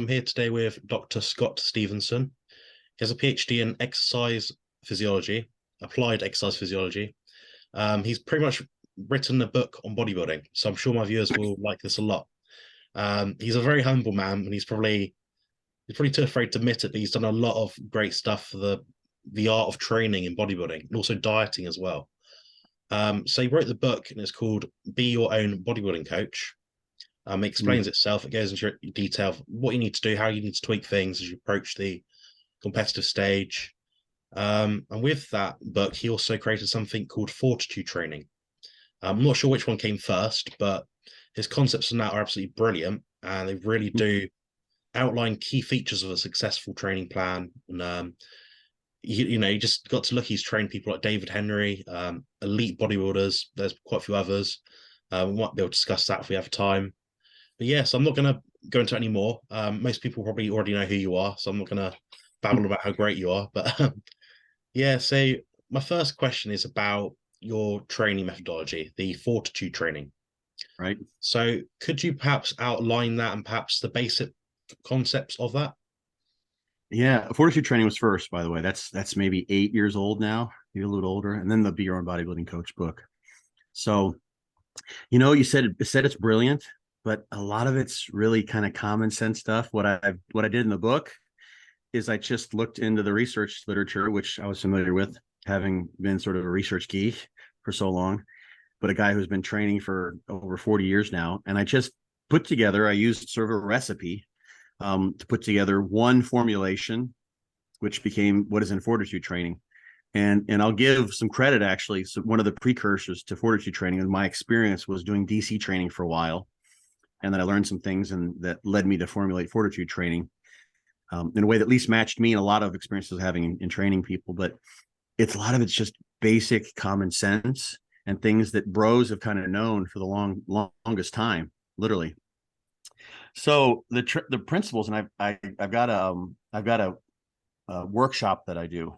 here today with Dr. Scott Stevenson. He has a PhD in exercise physiology, applied exercise physiology. He's pretty much written a book on bodybuilding, so I'm sure my viewers will like this a lot. He's a very humble man, and he's probably too afraid to admit it, but he's done a lot of great stuff for the art of training in bodybuilding and also dieting as well. So he wrote the book, and it's called "Be Your Own Bodybuilding Coach." It explains itself. It goes into detail of what you need to do, how you need to tweak things as you approach the competitive stage. And with that book, he also created something called fortitude training. I'm not sure which one came first, but his concepts on that are absolutely brilliant, and they really do outline key features of a successful training plan. And you just got to look. He's trained people like David Henry, elite bodybuilders. There's quite a few others. We might be able to discuss that if we have time. But yes, I'm not going to go into it anymore. Most people probably already know who you are, so I'm not going to babble about how great you are. But yeah, so my first question is about your training methodology, the fortitude training. Right. So could you perhaps outline that and perhaps the basic concepts of that? Yeah, fortitude training was first, by the way. That's maybe 8 years old now, maybe a little older, and then the Be Your Own Bodybuilding Coach book. So, you said it's brilliant, but a lot of it's really kind of common sense stuff. What I did in the book is I just looked into the research literature, which I was familiar with, having been sort of a research geek for so long, but a guy who's been training for over 40 years now. And I just I used sort of a recipe to put together one formulation, which became what is in fortitude training. And I'll give some credit, actually. So one of the precursors to fortitude training in my experience was doing DC training for a while. And then I learned some things and that led me to formulate fortitude training in a way that at least matched me and a lot of experiences having in training people. But a lot of it's just basic common sense and things that bros have kind of known for the longest time, literally. So the principles, and I've got a workshop that I do,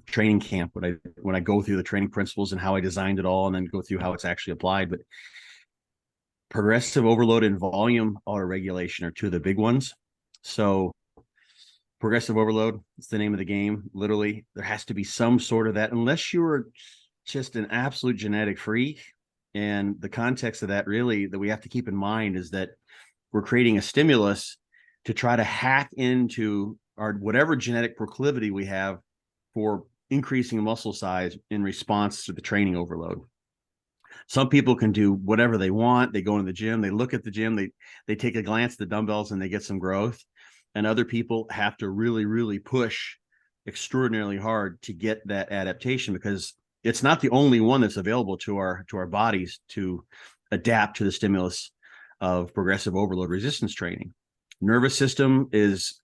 training camp, when I go through the training principles and how I designed it all, and then go through how it's actually applied. But progressive overload and volume autoregulation are two of the big ones. So progressive overload, it's the name of the game. Literally, there has to be some sort of that, unless you're just an absolute genetic freak. And the context of that, really, that we have to keep in mind is that we're creating a stimulus to try to hack into our whatever genetic proclivity we have for increasing muscle size in response to the training overload. Some people can do whatever they want. They go into the gym, they look at the gym, they take a glance at the dumbbells and they get some growth. And other people have to really, really push extraordinarily hard to get that adaptation, because it's not the only one that's available to our bodies to adapt to the stimulus of progressive overload resistance training. Nervous system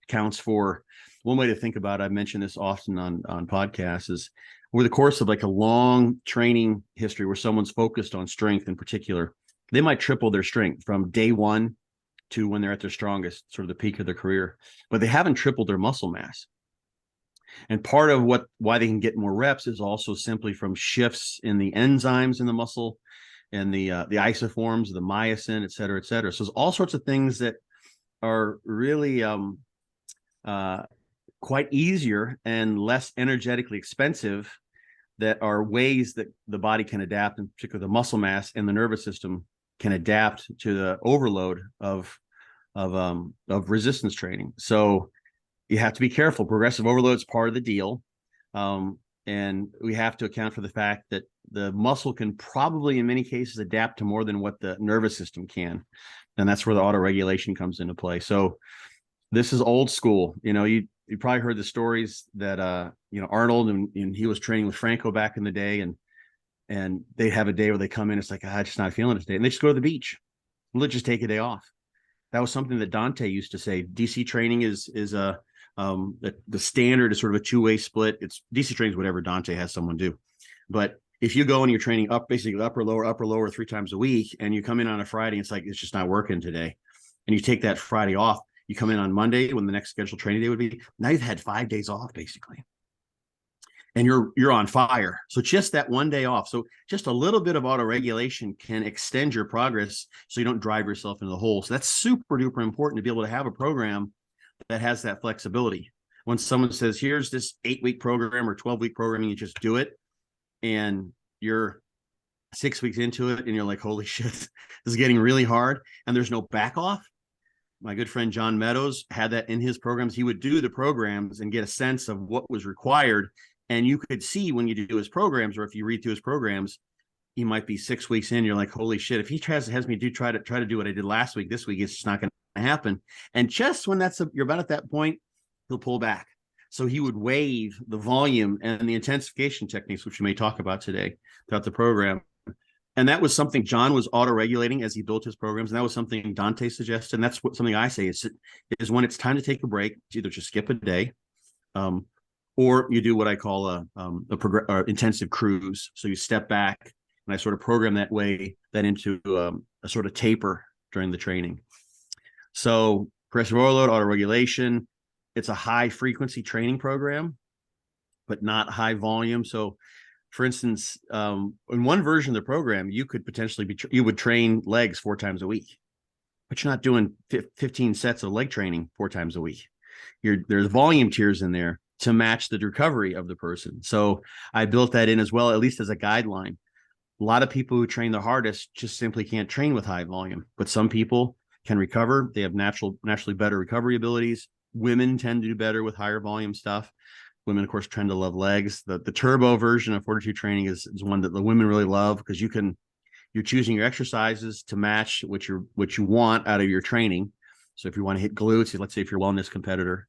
counts for, one way to think about it, I've mentioned this often on podcasts, is over the course of like a long training history where someone's focused on strength in particular, they might triple their strength from day one to when they're at their strongest, sort of the peak of their career, but they haven't tripled their muscle mass. And part of why they can get more reps is also simply from shifts in the enzymes in the muscle and the isoforms, the myosin, et cetera, et cetera. So there's all sorts of things that are really quite easier and less energetically expensive, that are ways that the body can adapt, in particular the muscle mass and the nervous system can adapt to the overload of resistance training. So you have to be careful. Progressive overload is part of the deal. And we have to account for the fact that the muscle can probably, in many cases, adapt to more than what the nervous system can. And that's where the autoregulation comes into play. So this is old school. You probably heard the stories that, Arnold and he was training with Franco back in the day, and they have a day where they come in. It's like, I'm just not feeling it today. And they just go to the beach. Let's just take a day off. That was something that Dante used to say. DC training is the standard is sort of a two-way split. It's DC training is whatever Dante has someone do. But if you go and you're training basically upper, lower 3 times a week, and you come in on a Friday, it's like, it's just not working today. And you take that Friday off, you come in on Monday when the next scheduled training day would be. Now you've had 5 days off basically. And you're on fire. So just that one day off. So just a little bit of autoregulation can extend your progress so you don't drive yourself into the hole. So that's super duper important, to be able to have a program that has that flexibility. When someone says, here's this 8-week program or 12-week program, and you just do it, and you're 6 weeks into it and you're like, holy shit, this is getting really hard, and there's no back off. My good friend John Meadows had that in his programs. He would do the programs and get a sense of what was required. And you could see when you do his programs, or if you read through his programs, he might be 6 weeks in. You're like, holy shit, if he has me try to do what I did last week, this week, it's just not going to happen. And just when you're about at that point, he'll pull back. So he would waive the volume and the intensification techniques, which we may talk about today throughout the program. And that was something John was auto-regulating as he built his programs. And that was something Dante suggested. And that's something I say is when it's time to take a break, it's either just skip a day, or you do what I call a intensive cruise. So you step back, and I sort of program that into a sort of taper during the training. So progressive overload, auto-regulation, it's a high frequency training program, but not high volume. So for instance, in one version of the program, you could potentially you would train legs 4 times a week, but you're not doing 15 sets of leg training 4 times a week. There's volume tiers in there to match the recovery of the person. So I built that in as well, at least as a guideline. A lot of people who train the hardest just simply can't train with high volume, but some people can recover. They have naturally better recovery abilities. Women tend to do better with higher volume stuff. Women, of course, tend to love legs. The turbo version of fortitude training is one that the women really love, because you're choosing your exercises to match what you want out of your training. So if you want to hit glutes, let's say if you're a wellness competitor,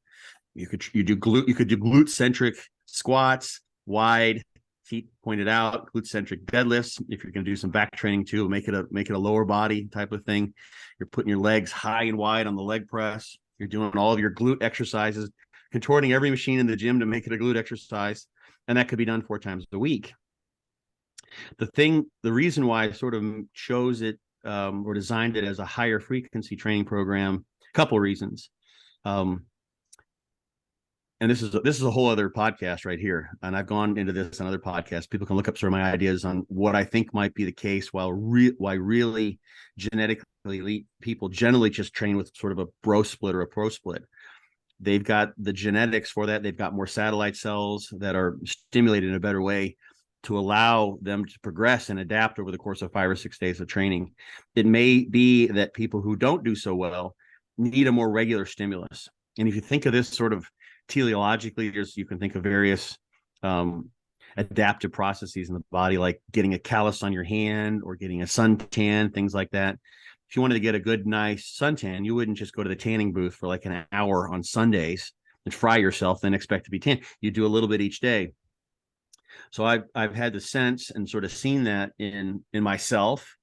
you could do glute centric squats, wide, feet pointed out, glute centric deadlifts. If you're going to do some back training too, make it a lower body type of thing. You're putting your legs high and wide on the leg press. You're doing all of your glute exercises, contorting every machine in the gym to make it a glute exercise. And that could be done 4 times a week. The reason why I sort of chose it or designed it as a higher frequency training program, a couple of reasons. And this is a whole other podcast right here. And I've gone into this on other podcasts. People can look up sort of my ideas on what I think might be the case why really genetically elite people generally just train with sort of a bro split or a pro split. They've got the genetics for that. They've got more satellite cells that are stimulated in a better way to allow them to progress and adapt over the course of 5 or 6 days of training. It may be that people who don't do so well need a more regular stimulus. And if you think of this sort of teleologically, you can think of various adaptive processes in the body, like getting a callus on your hand or getting a suntan, things like that. If you wanted to get a good, nice suntan, you wouldn't just go to the tanning booth for like an hour on Sundays and fry yourself, then expect to be tan. You do a little bit each day. So I've had the sense and sort of seen that in myself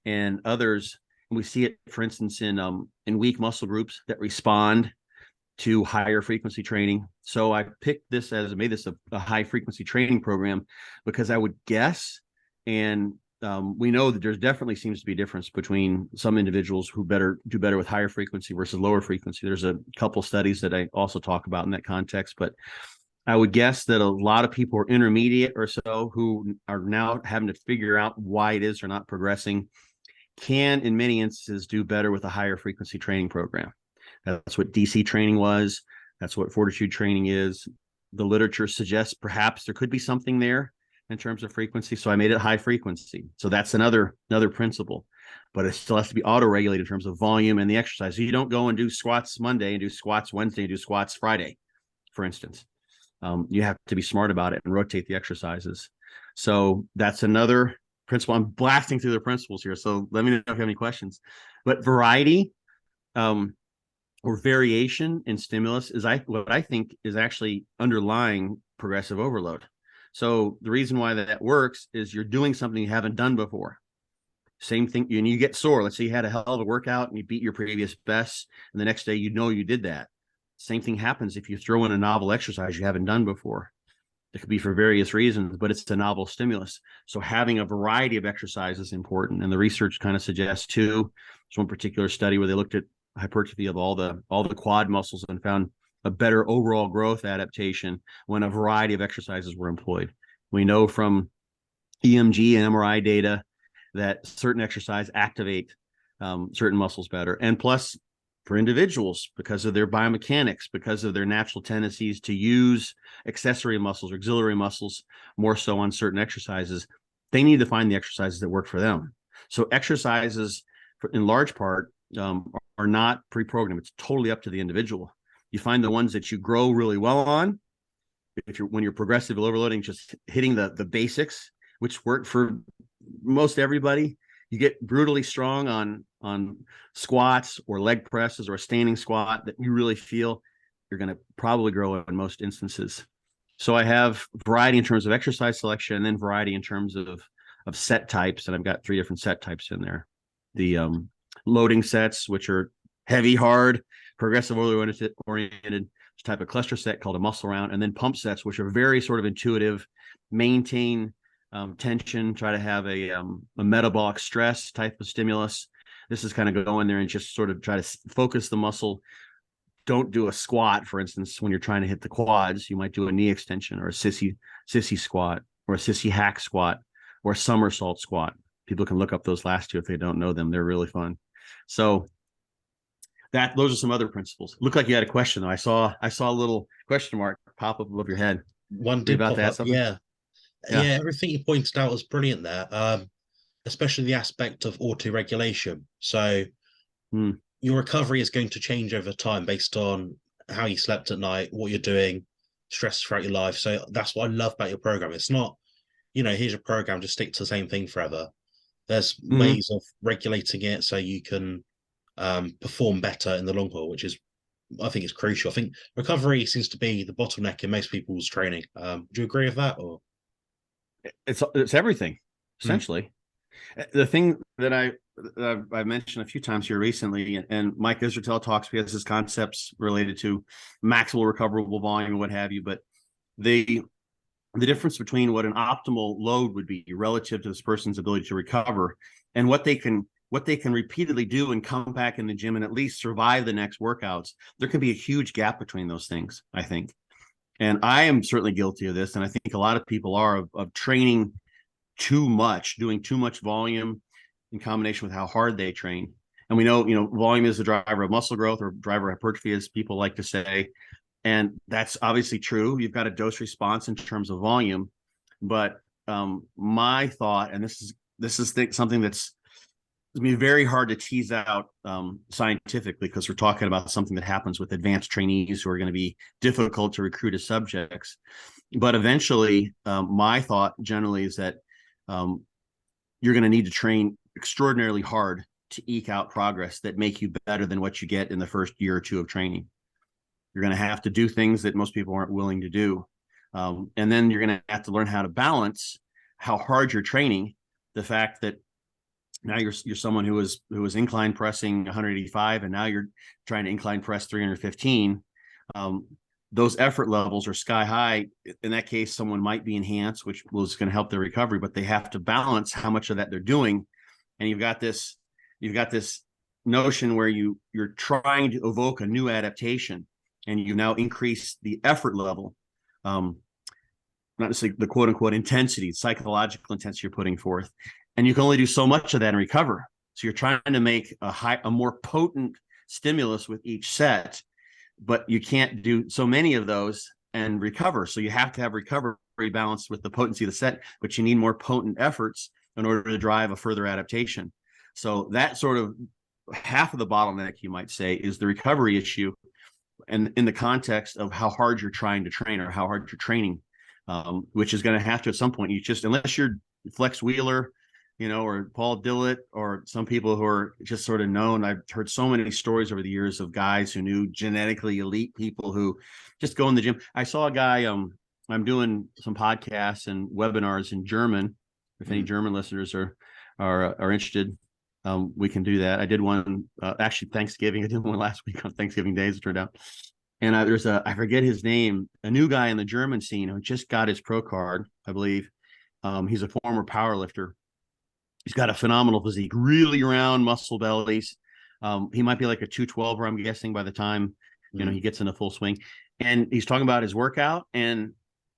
and others. And we see it, for instance, in weak muscle groups that respond to higher frequency training. So I picked this made this a high frequency training program because I would guess, and we know that there's definitely seems to be a difference between some individuals who do better with higher frequency versus lower frequency. There's a couple studies that I also talk about in that context, but I would guess that a lot of people are intermediate or so who are now having to figure out why it is they're not progressing can, in many instances, do better with a higher frequency training program. That's what DC training was. That's what fortitude training is. The literature suggests perhaps there could be something there in terms of frequency. So I made it high frequency. So that's another principle, but it still has to be auto-regulated in terms of volume and the exercise. So you don't go and do squats Monday and do squats Wednesday and do squats Friday, for instance. You have to be smart about it and rotate the exercises. So that's another principle. I'm blasting through the principles here. So let me know if you have any questions. But variety, or variation in stimulus is what I think is actually underlying progressive overload. So the reason why that works is you're doing something you haven't done before. Same thing, and you get sore. Let's say you had a hell of a workout and you beat your previous best, and the next day you did that. Same thing happens if you throw in a novel exercise you haven't done before. It could be for various reasons, but it's a novel stimulus. So having a variety of exercises is important. And the research kind of suggests too. There's one particular study where they looked at hypertrophy of all the quad muscles and found a better overall growth adaptation when a variety of exercises were employed. We know from EMG and MRI data that certain exercise activate certain muscles better. And plus, for individuals because of their biomechanics, because of their natural tendencies to use accessory muscles or auxiliary muscles more so on certain exercises. They need to find the exercises that work for them. So exercises, in large part, are not pre-programmed. It's totally up to the individual. You find the ones that you grow really well on. When you're progressive overloading, just hitting the basics, which work for most everybody. You get brutally strong on squats or leg presses or a standing squat that you really feel, you're going to probably grow in most instances. So I have variety in terms of exercise selection, and then variety in terms of set types. And I've got 3 different set types in there. The loading sets, which are heavy, hard, progressive oriented type of cluster set called a muscle round, and then pump sets, which are very sort of intuitive, maintain tension, try to have a metabolic stress type of stimulus. This is kind of go in there and just sort of try to focus the muscle. Don't do a squat, for instance, when you're trying to hit the quads. You might do a knee extension or a sissy squat or a sissy hack squat or a somersault squat. People can look up those last 2 if they don't know them. They're really fun. So those are some other principles. Looked like you had a question though. I saw a little question mark pop up above your head. One did pop up. Yeah. Yeah. Everything you pointed out was brilliant there. Especially the aspect of auto-regulation. So your recovery is going to change over time based on how you slept at night, what you're doing, stress throughout your life. So that's what I love about your program. It's not, here's your program, just stick to the same thing forever. There's ways of regulating it so you can perform better in the long haul, which is, I think, is crucial. I think recovery seems to be the bottleneck in most people's training. Do you agree with that? Or it's everything essentially. The thing that I've mentioned a few times here recently, and Mike Israetel talks, he has his concepts related to maximal recoverable volume and what have you, but the difference between what an optimal load would be relative to this person's ability to recover and what they can repeatedly do and come back in the gym and at least survive the next workouts, there can be a huge gap between those things, I think. And I am certainly guilty of this. And I think a lot of people are of training too much, doing too much volume in combination with how hard they train. And we know, volume is the driver of muscle growth, or driver of hypertrophy, as people like to say. And that's obviously true. You've got a dose response in terms of volume. But my thought, and this is something that's going to be very hard to tease out scientifically, because we're talking about something that happens with advanced trainees who are going to be difficult to recruit as subjects. But eventually, my thought generally is that you're going to need to train extraordinarily hard to eke out progress that make you better than what you get in the first year or 2 of training. You're going to have to do things that most people aren't willing to do. And then you're going to have to learn how to balance how hard you're training, the fact that now you're someone who was incline pressing 185, and now you're trying to incline press 315. Those effort levels are sky high. In that case, someone might be enhanced, which was going to help their recovery, but they have to balance how much of that they're doing. And you've got this notion where you're trying to evoke a new adaptation, and you now increase the effort level, not necessarily the quote unquote intensity, psychological intensity you're putting forth. And you can only do so much of that and recover. So you're trying to make a more potent stimulus with each set, but you can't do so many of those and recover. So you have to have recovery balanced with the potency of the set, but you need more potent efforts in order to drive a further adaptation. So that sort of half of the bottleneck, you might say, is the recovery issue, and in the context of how hard you're trying to train or how hard you're training, which is going to have to, at some point, unless you're Flex Wheeler, or Paul Dillett, or some people who are just sort of known. I've heard so many stories over the years of guys who knew genetically elite people who just go in the gym. I saw a guy, I'm doing some podcasts and webinars in German. If any German listeners are interested, we can do that. I did one, actually Thanksgiving. I did one last week on Thanksgiving Day, as it turned out. And there's I forget his name, a new guy in the German scene who just got his pro card, I believe. He's a former power lifter. He's got a phenomenal physique, really round muscle bellies. He might be like a 212er, I'm guessing, by the time he gets in a full swing. And he's talking about his workout, and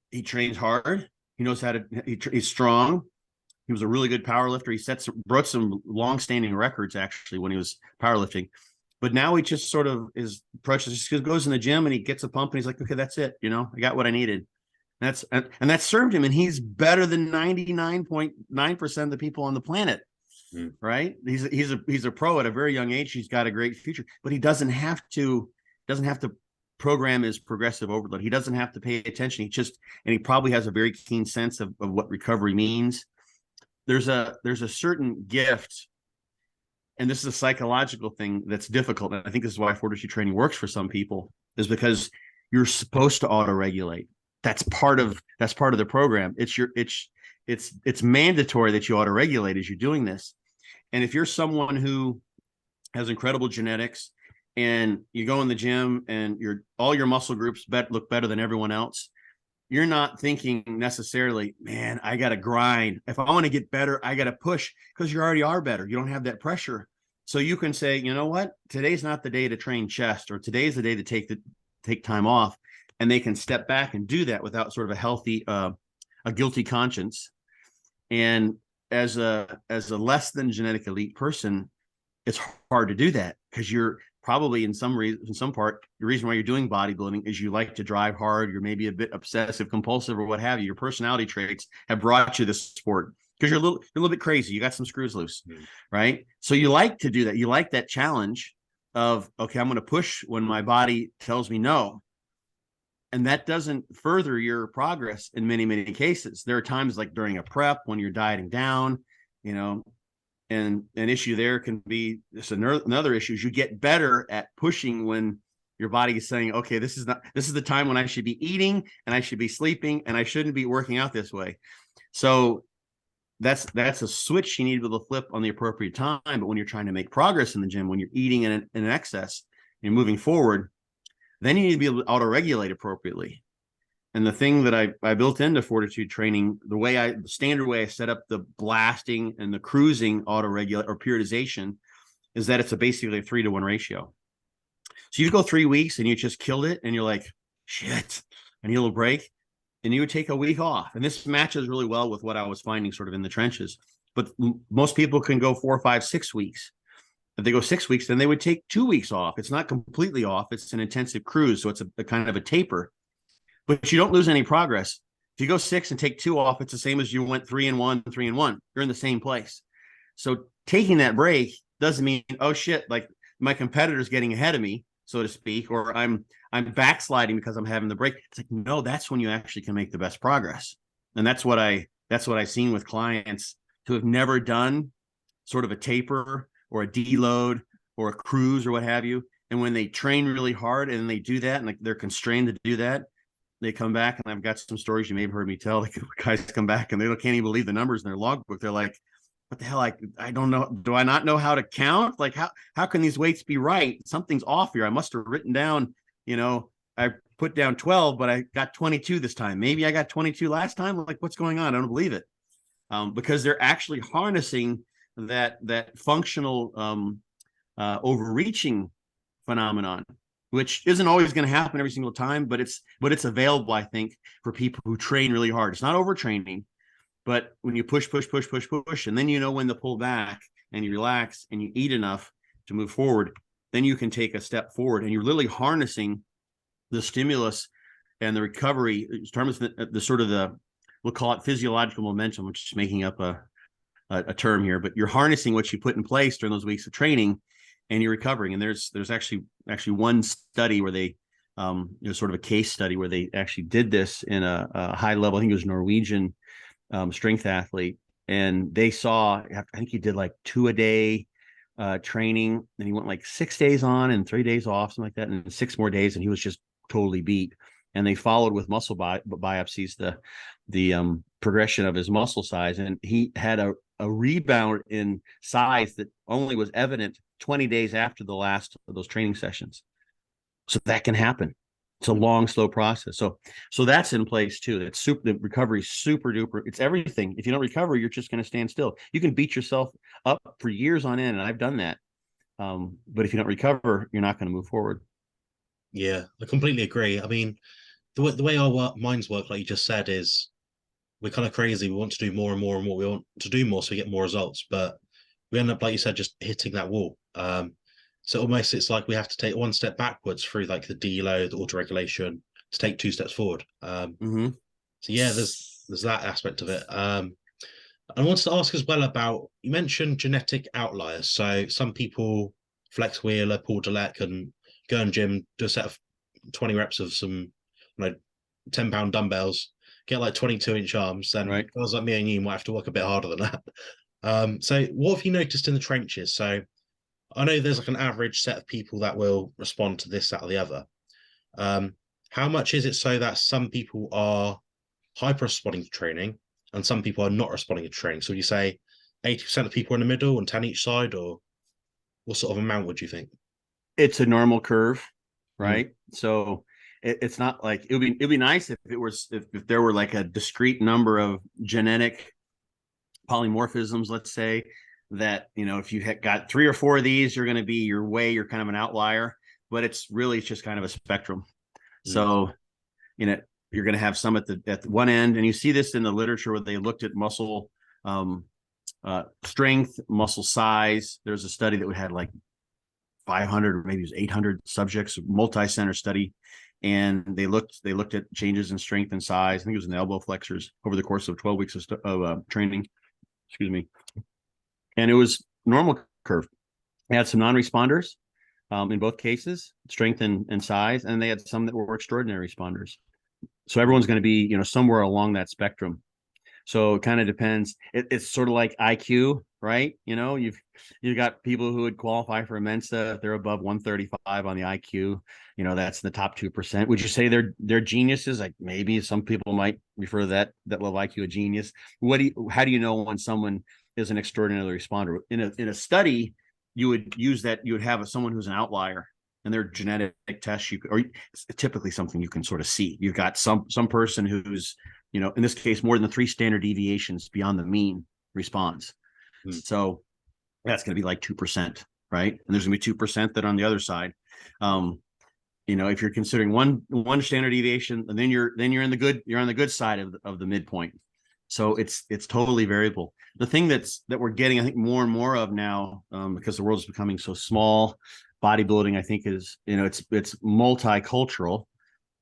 he trains hard. He knows how to. He's strong. He was a really good power lifter. He broke some long-standing records actually when he was powerlifting. But now he just sort of is approaches, just goes in the gym and he gets a pump and he's like, okay, that's it. I got what I needed. And that served him, and he's better than 99.9% of the people on the planet. Right? He's a pro at a very young age. He's got a great future, but he doesn't have to program his progressive overload. He doesn't have to pay attention. He probably has a very keen sense of what recovery means. There's a certain gift, and this is a psychological thing that's difficult. And I think this is why fortitude training works for some people, is because you're supposed to auto-regulate. That's part of the program. It's mandatory that you auto-regulate as you're doing this. And if you're someone who has incredible genetics and you go in the gym and all your muscle groups look better than everyone else, you're not thinking necessarily, man, I got to grind. If I want to get better, I got to push, because you already are better. You don't have that pressure. So you can say, you know what? Today's not the day to train chest, or today's the day to take time off. And they can step back and do that without sort of a healthy, a guilty conscience. And as a less than genetic elite person, it's hard to do that, because you're probably in some part, the reason why you're doing bodybuilding is you like to drive hard. You're maybe a bit obsessive compulsive or what have you. Your personality traits have brought you to this sport because you're a little bit crazy. You got some screws loose, right? So you like to do that. You like that challenge of, okay, I'm going to push when my body tells me no. And that doesn't further your progress in many, many cases. There are times like during a prep when you're dieting down, and an issue there can be this. Another issue is you get better at pushing when your body is saying, okay, this is the time when I should be eating and I should be sleeping and I shouldn't be working out this way. So that's a switch you need to be able to flip on the appropriate time. But when you're trying to make progress in the gym, when you're eating in excess, you're moving forward, then you need to be able to auto-regulate appropriately. And the thing that I built into fortitude training, the standard way I set up the blasting and the cruising auto-regulate or periodization, is that it's basically a 3-to-1 ratio. So you go 3 weeks and you just killed it and you're like, shit, I need a little break. And you would take a week off. And this matches really well with what I was finding sort of in the trenches. But most people can go 4, 5, 6 weeks. If they go 6 weeks, then they would take 2 weeks off. It's not completely off. It's an intensive cruise. So it's a kind of a taper. But you don't lose any progress. If you go 6 and take 2 off, it's the same as you went 3 and 1, 3 and 1. You're in the same place. So taking that break doesn't mean, oh shit, like my competitor's getting ahead of me, so to speak, or I'm backsliding because I'm having the break. It's like, no, that's when you actually can make the best progress. And that's what I've seen with clients who have never done sort of a taper or a deload or a cruise or what have you. And when they train really hard and they do that and like they're constrained to do that, they come back, and I've got some stories you may have heard me tell. Like guys come back and they can't even believe the numbers in their logbook. They're like, what the hell? I don't know. Do I not know how to count? Like how can these weights be right? Something's off here. I must have written down, I put down 12, but I got 22 this time. Maybe I got 22 last time. Like what's going on? I don't believe it. Because they're actually harnessing that functional overreaching phenomenon, which isn't always going to happen every single time, but it's available, I think, for people who train really hard. It's not overtraining, but when you push, and then when to pull back and you relax and you eat enough to move forward, then you can take a step forward, and you're literally harnessing the stimulus and the recovery in terms of the sort of we'll call it physiological momentum, which is making up a term here, but you're harnessing what you put in place during those weeks of training, and you're recovering. And there's actually one study where they, sort of a case study where they actually did this in a high level. I think it was Norwegian strength athlete, and they saw, I think he did like 2 a day training, and he went like 6 days on and 3 days off, something like that, and 6 more days, and he was just totally beat. And they followed with muscle biopsies the progression of his muscle size, and he had a rebound in size that only was evident 20 days after the last of those training sessions. So that can happen. It's a long, slow process. So that's in place too. The recovery is super duper. It's everything. If you don't recover, you're just going to stand still. You can beat yourself up for years on end, and I've done that. But if you don't recover, you're not going to move forward. Yeah, I completely agree. I mean, the way our minds work, like you just said, is we're kind of crazy. We want to do more and more and more. We want to do more so we get more results, but we end up, like you said, just hitting that wall. So almost it's like we have to take one step backwards through like the deload, the auto-regulation to take two steps forward. So yeah, there's that aspect of it. I wanted to ask as well about, you mentioned genetic outliers. So some people, Flex Wheeler, Paul Dillec, can go in gym, do a set of 20 reps of some, 10-pound dumbbells, get like 22-inch arms. Then Right. guys like me and you might have to work a bit harder than that. So what have you noticed in the trenches? So I know there's like an average set of people that will respond to this, that, or the other. How much is it so that some people are hyper responding to training and some people are not responding to training? So would you say 80% of people are in the middle and 10 each side, or what sort of amount would you think? It's a normal curve, Mm. right? So it's not like it'd be nice if it was if there were like a discrete number of genetic polymorphisms, let's say, that if you got 3 or 4 of these, you're going to be you're kind of an outlier. But it's just kind of a spectrum. Mm. So you're going to have some at the one end, and you see this in the literature where they looked at muscle strength, muscle size. There's a study that we had like 500 or maybe it was 800 subjects, multi-center study, and they looked at changes in strength and size. I think it was in the elbow flexors over the course of 12 weeks of training. Excuse me. And it was normal curve. They had some non-responders in both cases, strength and size, and they had some that were extraordinary responders. So everyone's going to be, somewhere along that spectrum. So it kind of depends. It's sort of like IQ, right? You've got people who would qualify for Mensa if they're above 135 on the IQ. That's the top 2%. Would you say they're geniuses? Like maybe some people might refer to that level of IQ a genius. How do you know when someone is an extraordinary responder? In a study, you would use that. You would have someone who's an outlier, and their genetic tests or it's typically something you can sort of see. You've got some person who's, in this case, more than 3 standard deviations beyond the mean response. Mm. So that's going to be like 2%, right? And there's going to be 2% that on the other side. If you're considering one standard deviation, and then you're on the good side of the midpoint. So it's totally variable. The thing that we're getting, I think, more and more of now, because the world is becoming so small, bodybuilding, I think, is it's multicultural.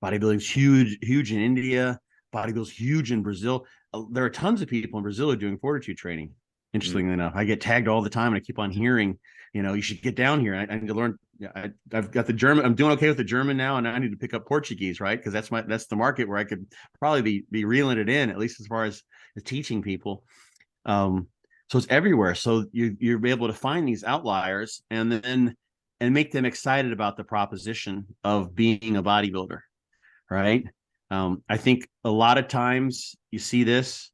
Bodybuilding's huge in India. Bodybuilding's huge in Brazil. There are tons of people in Brazil who are doing fortitude training. Interestingly enough, I get tagged all the time, and I keep on hearing, you should get down here. I need to learn. I've got the German. I'm doing okay with the German now, and I need to pick up Portuguese, right? Because that's the market where I could probably be reeling it in, at least as far as teaching people. So it's everywhere. So you're able to find these outliers and make them excited about the proposition of being a bodybuilder, right? I think a lot of times you see this,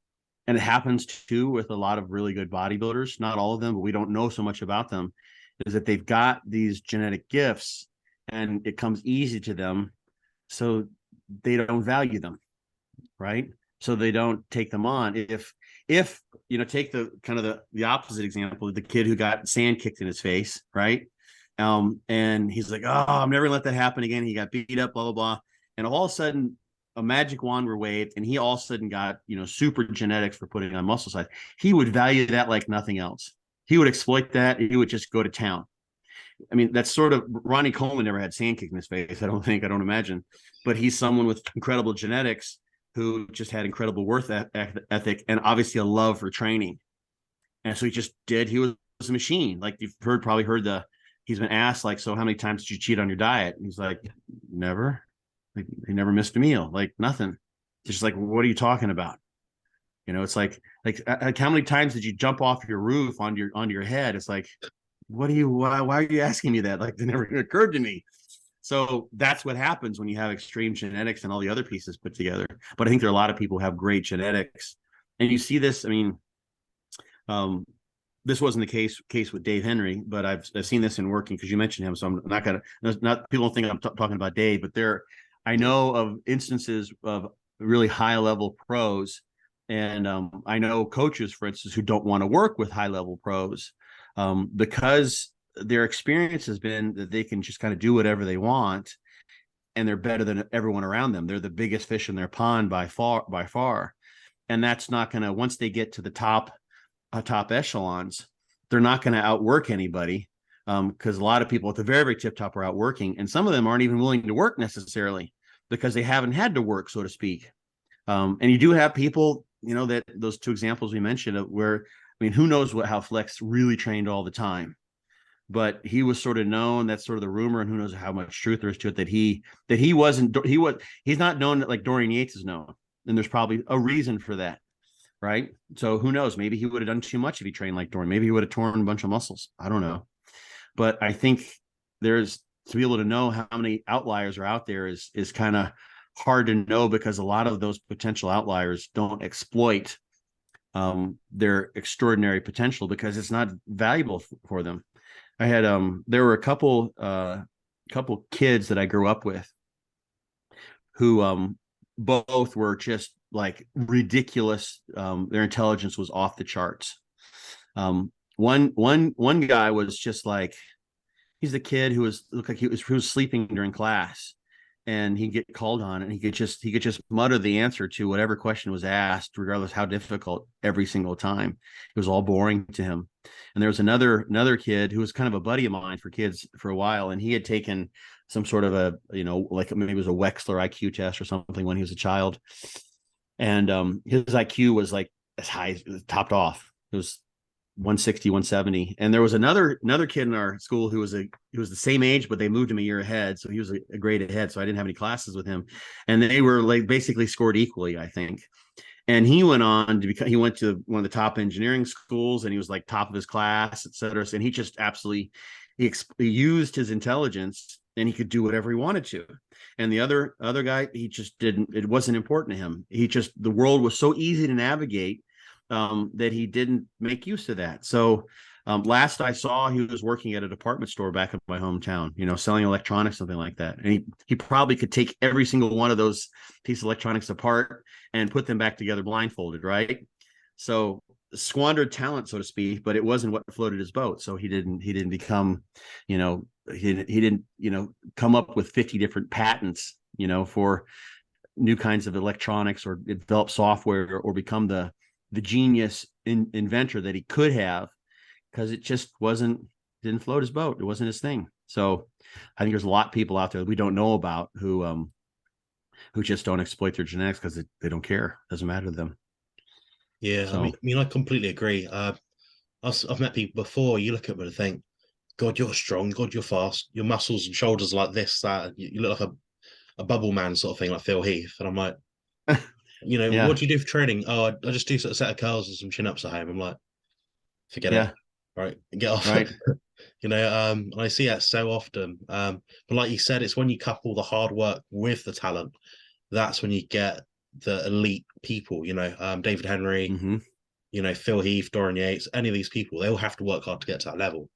and it happens too with a lot of really good bodybuilders, not all of them, but we don't know so much about them, is that they've got these genetic gifts and it comes easy to them. So they don't value them, right? So they don't take them on. If take the kind of the opposite example, the kid who got sand kicked in his face, right? And he's like, oh, I'm never gonna let that happen again. He got beat up, blah, blah, blah. And all of a sudden, a magic wand were waved, and he all of a sudden got, super genetics for putting on muscle size. He would value that like nothing else. He would exploit that. He would just go to town. I mean, that's sort of, Ronnie Coleman never had sand kicked in his face. I don't imagine, but he's someone with incredible genetics who just had incredible worth ethic and obviously a love for training. And so he was a machine. Like you've probably heard he's been asked, like, so how many times did you cheat on your diet? And he's like, never. Like, he never missed a meal, like nothing. It's just like, what are you talking about? It's like how many times did you jump off your roof onto your head? It's like, why are you asking me that? Like, it never occurred to me. So that's what happens when you have extreme genetics and all the other pieces put together. But I think there are a lot of people who have great genetics, and you see this. I mean, this wasn't the case with Dave Henry, but I've seen this in working, because you mentioned him. So I'm not gonna, people don't think I'm talking about Dave, but I know of instances of really high level pros, and I know coaches, for instance, who don't want to work with high level pros because their experience has been that they can just kind of do whatever they want, and they're better than everyone around them. They're the biggest fish in their pond by far. And that's not going to, once they get to the top echelons, they're not going to outwork anybody. because a lot of people at the very, very tip top are out working, and some of them aren't even willing to work necessarily because they haven't had to work, so to speak. And you do have people, that those two examples we mentioned where, I mean, who knows how Flex really trained all the time, but he was sort of known. That's sort of the rumor, and who knows how much truth there is to it, that he's not known that like Dorian Yates is known, and there's probably a reason for that, right? So who knows? Maybe he would have done too much if he trained like Dorian. Maybe he would have torn a bunch of muscles. I don't know, but I think there's to be able to know how many outliers are out there is kind of hard to know, because a lot of those potential outliers don't exploit their extraordinary potential because it's not valuable for them. I had there were a couple kids that I grew up with who both were just like ridiculous. Their intelligence was off the charts. One guy was just like, he's the kid who looked like he was sleeping during class, and he'd get called on, and he could just mutter the answer to whatever question was asked, regardless how difficult, every single time. It was all boring to him. And there was another kid who was kind of a buddy of mine for kids for a while, and he had taken some sort of a, like maybe it was a Wechsler IQ test or something when he was a child, and his IQ was like as high as topped off. It was 160, 170. And there was another kid in our school who was the same age, but they moved him a year ahead. So he was a grade ahead. So I didn't have any classes with him. And they were like basically scored equally, I think. And he went on to he went to one of the top engineering schools, and he was like top of his class, et cetera. And he just absolutely, he used his intelligence, and he could do whatever he wanted to. And the other guy, he just didn't, it wasn't important to him. The world was so easy to navigate that he didn't make use of that. So last I saw, he was working at a department store back in my hometown, selling electronics, something like that. And he probably could take every single one of those pieces of electronics apart and put them back together blindfolded, right? So squandered talent, so to speak, but it wasn't what floated his boat. So he didn't become, he didn't come up with 50 different patents, for new kinds of electronics, or develop software, or become the genius inventor that he could have, because it just didn't float his boat. It wasn't his thing. So I think there's a lot of people out there that we don't know about who just don't exploit their genetics because they don't care. It doesn't matter to them. Yeah, So, I mean, I completely agree. I've met people before. You look at them and think, God, you're strong. God, you're fast. Your muscles and shoulders are like this, that. You look like a bubble man sort of thing, like Phil Heath. And I'm like, yeah, what do you do for training? Oh, I just do a set of curls and some chin-ups at home. I'm like, forget it. yeah, Right, get off. right. And I see that so often. But like you said, it's when you couple the hard work with the talent, that's when you get the elite people. David Henry, Mm-hmm. Phil Heath, Dorian Yates, any of these people, they all have to work hard to get to that level.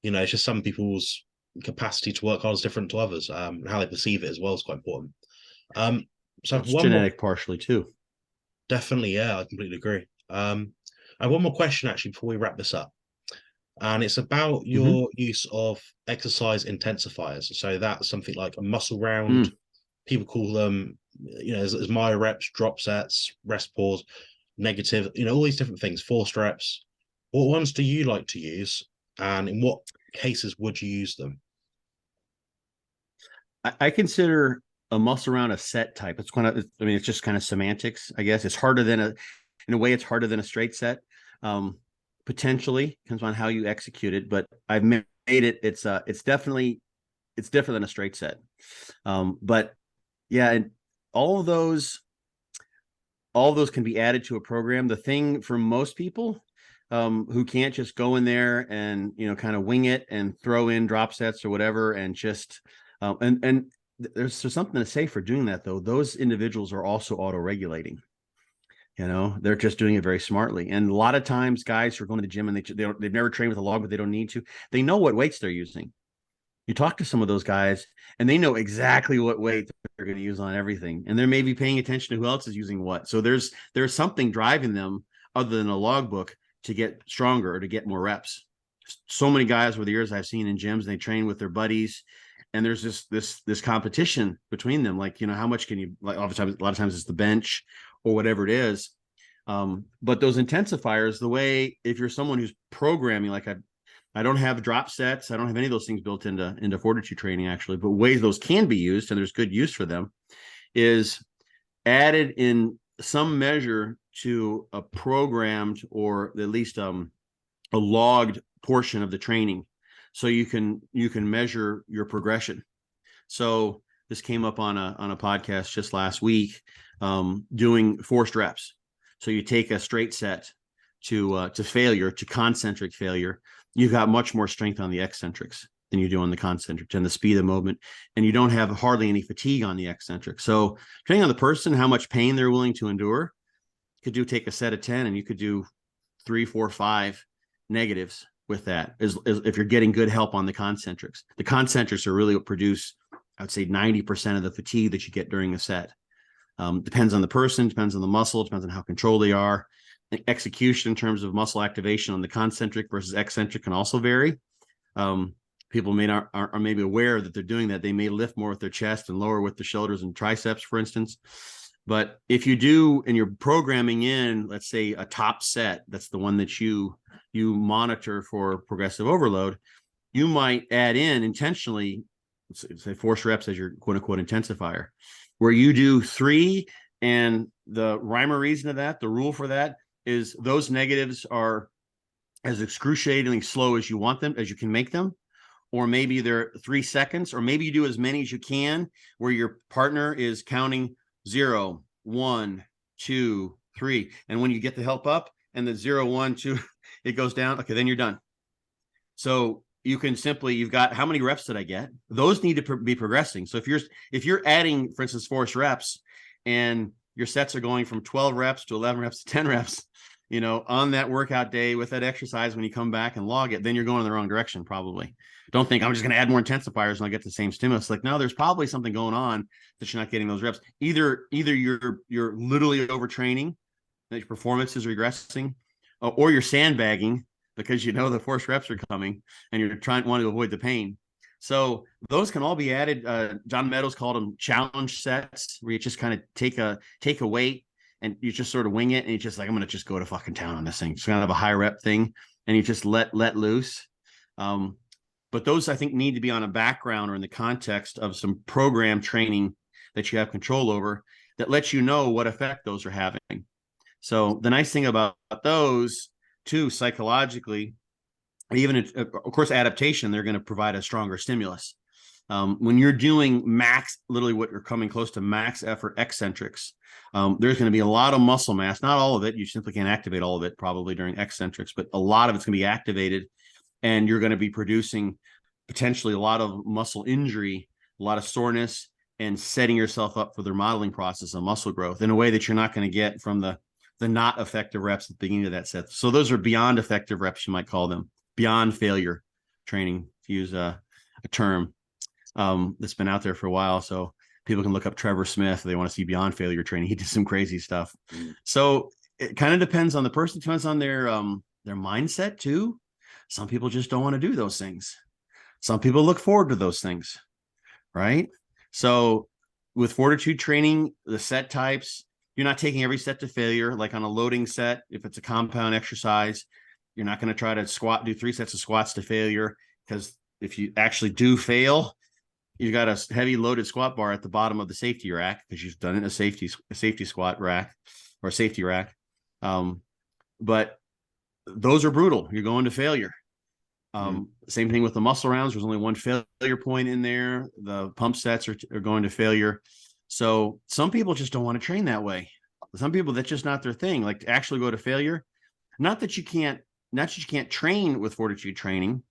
It's just some people's capacity to work hard is different to others. And how they perceive it as well is quite important. So I have It's one more. genetic partially too. Definitely, yeah, I completely agree. I have one more question actually before we wrap this up, and it's about Mm-hmm. your use of exercise intensifiers. So that's something like a muscle round. Mm. People call them, as myo reps, drop sets, rest pause, negative. All these different things. Forced reps. What ones do you like to use, and in what cases would you use them? I consider a muscle round a set type. It's it's just kind of semantics, I guess. It's harder than in a way, it's harder than a straight set. Potentially depends on how you execute it, but I've made it. It's different than a straight set. But yeah, and all of those can be added to a program. The thing for most people who can't just go in there and kind of wing it and throw in drop sets or whatever, and just and there's something to say for doing that, though. Those individuals are also auto-regulating. They're just doing it very smartly. And a lot of times guys who are going to the gym and they've never trained with a log, but they don't need to. They know what weights they're using. You talk to some of those guys and they know exactly what weight they're going to use on everything. And they're maybe paying attention to who else is using what. So there's something driving them other than a logbook to get stronger or to get more reps. So many guys over the years I've seen in gyms, they train with their buddies, and there's this competition between them. Like, how much can you, like, oftentimes, a lot of times it's the bench or whatever it is. But those intensifiers, if you're someone who's programming, like I don't have drop sets. I don't have any of those things built into fortitude training, actually, but ways those can be used, and there's good use for them, is added in some measure to a programmed, or at least a logged portion of the training, so you can measure your progression. So this came up on a podcast just last week, doing forced reps. So you take a straight set to failure, to concentric failure. You've got much more strength on the eccentrics than you do on the concentric, and the speed of movement, and you don't have hardly any fatigue on the eccentric. So depending on the person, how much pain they're willing to endure, you could take a set of 10 and you could do 3, 4, 5 negatives with that, as if you're getting good help on the concentrics. The concentrics are really what produce, I would say, 90% of the fatigue that you get during a set. Depends on the person, depends on the muscle, depends on how controlled they are. The execution in terms of muscle activation on the concentric versus eccentric can also vary. People are maybe aware that they're doing that. They may lift more with their chest and lower with the shoulders and triceps, for instance. But if you do, and you're programming in, let's say, a top set, that's the one that you monitor for progressive overload, you might add in intentionally, say, force reps as your quote unquote intensifier, where you do 3, and the rhyme or reason of that, the rule for that, is those negatives are as excruciatingly slow as you want them, as you can make them, or maybe they're 3 seconds, or maybe you do as many as you can, where your partner is counting 0, 1, 2, 3, and when you get the help up and the 0, 1, 2, it goes down. Okay, then you're done. So you can simply, you've got, how many reps did I get? Those need to be progressing. So if you're adding, for instance, force reps, and your sets are going from 12 reps to 11 reps to 10 reps, on that workout day with that exercise, when you come back and log it, then you're going in the wrong direction, probably. Don't think I'm just going to add more intensifiers and I'll get the same stimulus. Like, no, there's probably something going on that you're not getting those reps. Either you're literally overtraining, that your performance is regressing, or you're sandbagging because the force reps are coming and you're want to avoid the pain. So those can all be added. John Meadows called them challenge sets, where you just kind of take a weight and you just sort of wing it, and you just like, I'm going to just go to fucking town on this thing. It's kind of a high rep thing, and you just let loose. But those, I think, need to be on a background or in the context of some program training that you have control over, that lets you know what effect those are having. So the nice thing about those too, psychologically, even of course, adaptation, they're going to provide a stronger stimulus. When you're doing max, literally what you're coming close to max effort eccentrics, there's going to be a lot of muscle mass, not all of it. You simply can't activate all of it probably during eccentrics, but a lot of it's going to be activated, and you're going to be producing potentially a lot of muscle injury, a lot of soreness, and setting yourself up for the remodeling process of muscle growth in a way that you're not going to get from the not effective reps at the beginning of that set. So those are beyond effective reps, you might call them, beyond failure training, to use a term that's been out there for a while. So people can look up Trevor Smith if they want to see beyond failure training. He did some crazy stuff. So it kind of depends on the person, depends on their mindset too. Some people just don't want to do those things. Some people look forward to those things, right? So with fortitude training, the set types, you're not taking every set to failure. Like on a loading set, if it's a compound exercise, you're not going to try to do 3 sets of squats to failure, because if you actually do fail, you got a heavy loaded squat bar at the bottom of the safety rack, because you've done it in a safety squat rack or a safety rack. But those are brutal. You're going to failure. Same thing with the muscle rounds. There's only one failure point in there. The pump sets are going to failure. So some people just don't want to train that way. Some people, that's just not their thing. Like, to actually go to failure. Not that you can't train with fortitude training.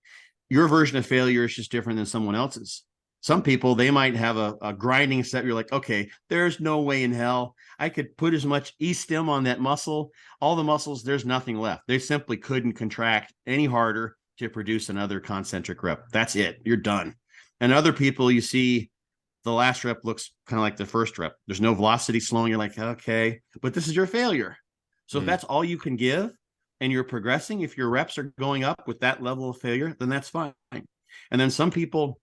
Your version of failure is just different than someone else's. Some people, they might have a grinding set. You're like, okay, there's no way in hell I could put as much E-stim on that muscle. All the muscles, there's nothing left. They simply couldn't contract any harder to produce another concentric rep. That's it. You're done. And other people, you see the last rep looks kind of like the first rep. There's no velocity slowing. You're like, okay, but this is your failure. So if that's all you can give and you're progressing, if your reps are going up with that level of failure, then that's fine. And then some people,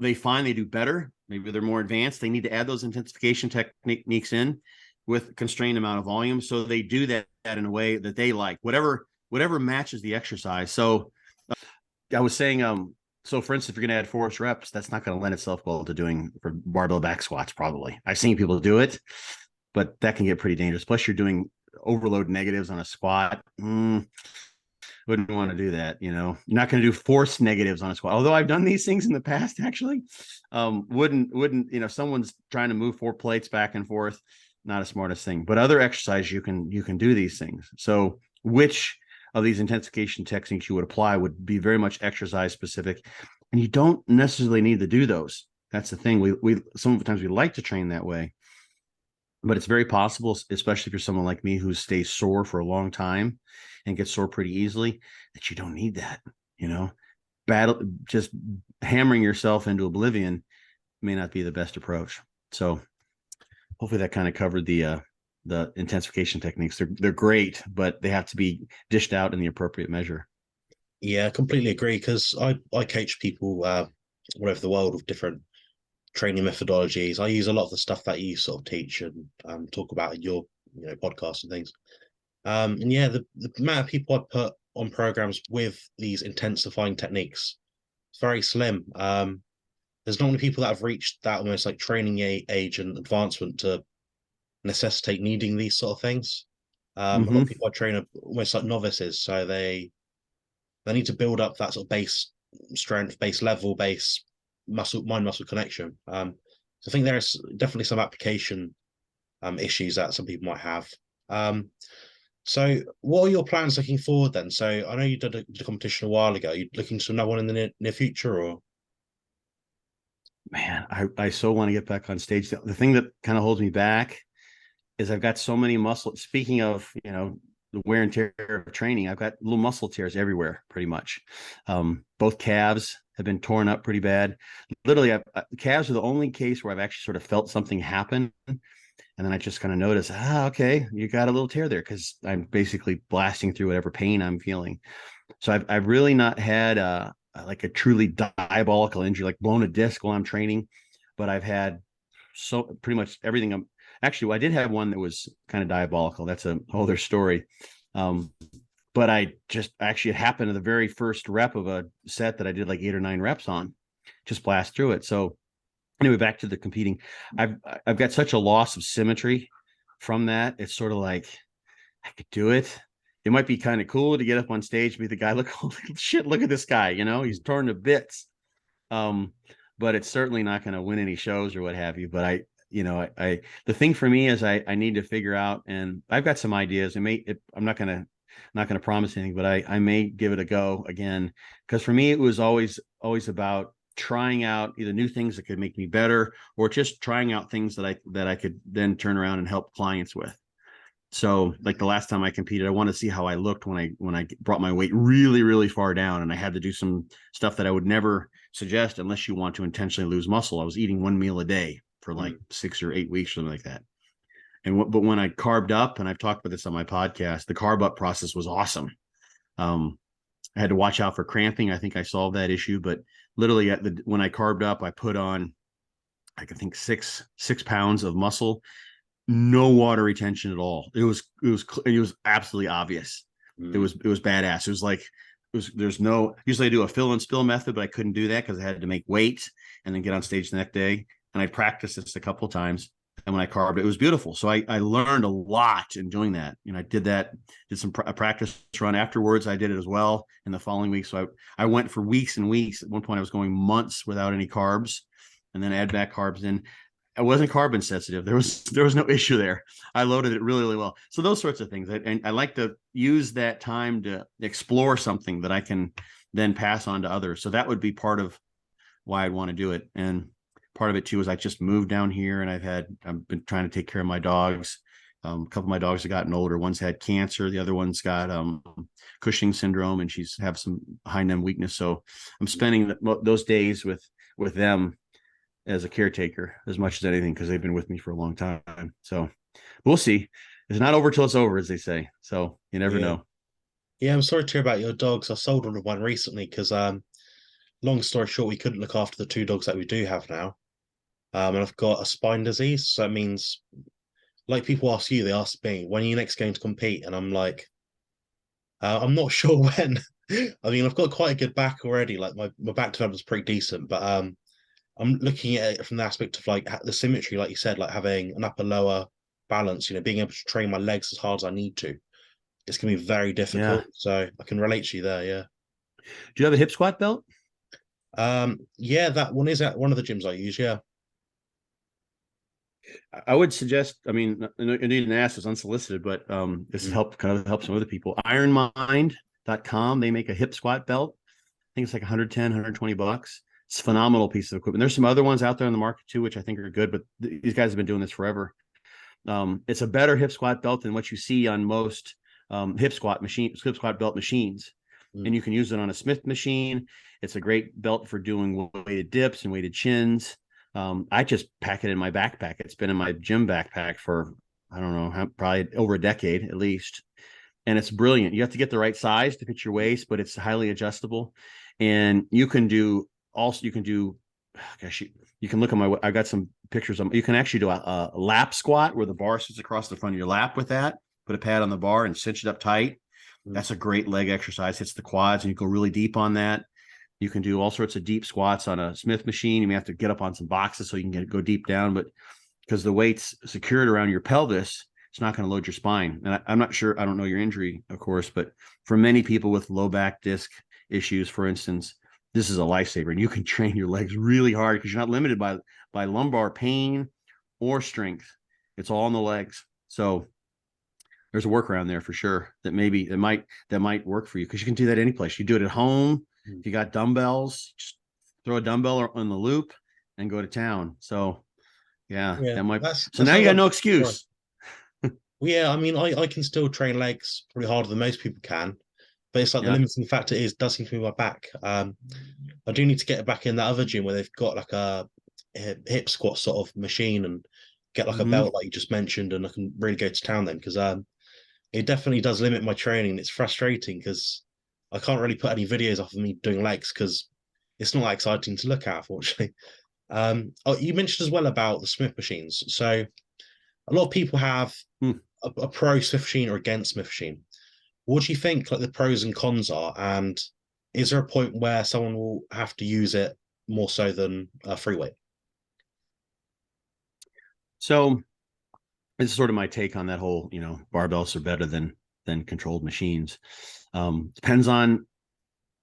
they find they do better. Maybe they're more advanced. They need to add those intensification techniques in with constrained amount of volume. So they do that in a way that they like, whatever matches the exercise. So I was saying, so for instance, if you're going to add force reps, that's not going to lend itself well to doing for barbell back squats. Probably, I've seen people do it, but that can get pretty dangerous. Plus, you're doing overload negatives on a squat. Wouldn't want to do that. You know, you're not going to do force negatives on a squat. Although I've done these things in the past, actually, wouldn't you know? If someone's trying to move 4 plates back and forth, not a smartest thing. But other exercise, you can do these things. So which of these intensification techniques you would apply would be very much exercise specific, and you don't necessarily need to do those. That's the thing. We sometimes we like to train that way, but it's very possible, especially if you're someone like me who stays sore for a long time and gets sore pretty easily, that you don't need that. You know, battle just hammering yourself into oblivion may not be the best approach. So hopefully that kind of covered the intensification techniques. They're great, but they have to be dished out in the appropriate measure. Yeah, I completely agree because I coach people all over the world with different training methodologies. I use a lot of the stuff that you sort of teach and talk about in your podcast and things. And yeah, the amount of people I put on programs with these intensifying techniques is very slim. There's not many people that have reached that almost like training age and advancement to necessitate needing these sort of things. A lot of people I train are almost like novices, so they need to build up that sort of base strength, base level, base mind muscle connection. So I think there is definitely some application issues that some people might have. So what are your plans looking forward then? So I know you did a competition a while ago. Are you looking to another one in the near future, or? Man, I so want to get back on stage. The thing that kind of holds me back is I've got so many muscle. Speaking of, you know, the wear and tear of training, I've got little muscle tears everywhere, pretty much. Both calves have been torn up pretty bad. Literally, calves are the only case where I've actually sort of felt something happen. And then I just kind of notice, okay, you got a little tear there because I'm basically blasting through whatever pain I'm feeling. So I've really not had like a truly diabolical injury, like blown a disc while I'm training, but I've had so pretty much everything. Actually, I did have one that was kind of diabolical. That's a whole other story. But I just actually, it happened to the very first rep of a set that I did like 8 or 9 reps on, just blast through it. So anyway, back to the competing. I've got such a loss of symmetry from that. It's sort of like I could do it. It might be kind of cool to get up on stage and be the guy, look, holy shit, look at this guy, you know, he's torn to bits. But it's certainly not going to win any shows or what have you. But I the thing for me is I need to figure out, and I've got some ideas. I'm not gonna promise anything, but I may give it a go again, because for me it was always about trying out either new things that could make me better, or just trying out things that I could then turn around and help clients with. So like the last time I competed, I want to see how I looked when I brought my weight really, really far down, and I had to do some stuff that I would never suggest unless you want to intentionally lose muscle. I was eating 1 meal a day for like 6 or 8 weeks, something like that. But when I carved up, and I've talked about this on my podcast, the carb up process was awesome. I had to watch out for cramping. I think I solved that issue, but literally when I carved up, I put on, I think 6 pounds of muscle, no water retention at all. It was absolutely obvious. It was badass. It was like, there's no, usually I do a fill and spill method, but I couldn't do that because I had to make weight and then get on stage the next day. And I practiced this a couple of times. And when I carved, it was beautiful. So I learned a lot in doing that. You know, I did some practice run afterwards. I did it as well in the following week. So I went for weeks and weeks. At one point I was going months without any carbs, and then add back carbs in. I wasn't carbon sensitive. There was no issue there. I loaded it really, really well. So those sorts of things. And I like to use that time to explore something that I can then pass on to others. So that would be part of why I'd want to do it. And part of it too is I just moved down here, and I've been trying to take care of my dogs. A couple of my dogs have gotten older. One's had cancer. The other one's got Cushing syndrome, and she's have some hind limb weakness. So I'm spending those days with them as a caretaker as much as anything, because they've been with me for a long time. So we'll see. It's not over till it's over, as they say. So you never know. Yeah, I'm sorry to hear about your dogs. I sold one recently because, long story short, we couldn't look after the 2 dogs that we do have now. And I've got a spine disease. So it means, like people ask you, they ask me, when are you next going to compete? And I'm like, I'm not sure when. I mean, I've got quite a good back already. Like my back development's pretty decent, but I'm looking at it from the aspect of like the symmetry, like you said, like having an upper lower balance. You know, being able to train my legs as hard as I need to. It's gonna be very Yeah. difficult. So I can relate to you there. Yeah. Do you have a hip squat belt? Yeah, that one is at one of the gyms I use. Yeah. I would suggest, I mean, I didn't ask, this unsolicited, but this has Mm, helped kind of help some other people. Ironmind.com, they make a hip squat belt. I think it's like 110, 120 bucks. It's a phenomenal piece of equipment. There's some other ones out there in the market too, which I think are good, but these guys have been doing this forever. It's a better hip squat belt than what you see on most hip squat belt machines. mm, And you can use it on a Smith machine. It's a great belt for doing weighted dips and weighted chins. I just pack it in my backpack. It's been in my gym backpack for, I don't know, probably over a decade at least. And it's brilliant. You have to get the right size to fit your waist, but it's highly adjustable. And you can do also, you can do, gosh, you can look at I got some pictures of, you can actually do a lap squat where the bar sits across the front of your lap with that, put a pad on the bar and cinch it up tight. mm. That's a great leg exercise, hits the quads, and you go really deep on that. You can do all sorts of deep squats on a Smith machine. You may have to get up on some boxes so you can go deep down, but because the weight's secured around your pelvis, it's not going to load your spine. And I'm not sure, I don't know your injury, of course, but for many people with low back disc issues, for instance, this is a lifesaver. And you can train your legs really hard because you're not limited by lumbar pain or strength. It's all in the legs. So there's a workaround there for sure that might work for you, because you can do that any place. You do it at home. If you got dumbbells, just throw a dumbbell on the loop and go to town. So yeah, Yeah, that might. So that now you sounds got like no right. excuse. Well, yeah, I mean, I can still train legs pretty harder than most people can, but it's like the Yeah. limiting factor is does seem to be my back. I do need to get back in that other gym where they've got like a hip squat sort of machine and get like a Mm-hmm. belt like you just mentioned, and I can really go to town then because it definitely does limit my training. It's frustrating because I can't really put any videos off of me doing legs because it's not that exciting to look at, unfortunately. Oh, you mentioned as well about the Smith machines. So a lot of people have Hmm. a pro Smith machine or against Smith machine. What do you think like the pros and cons are? And is there a point where someone will have to use it more so than free weight? So this is sort of my take on that whole, barbells are better than controlled machines. Depends on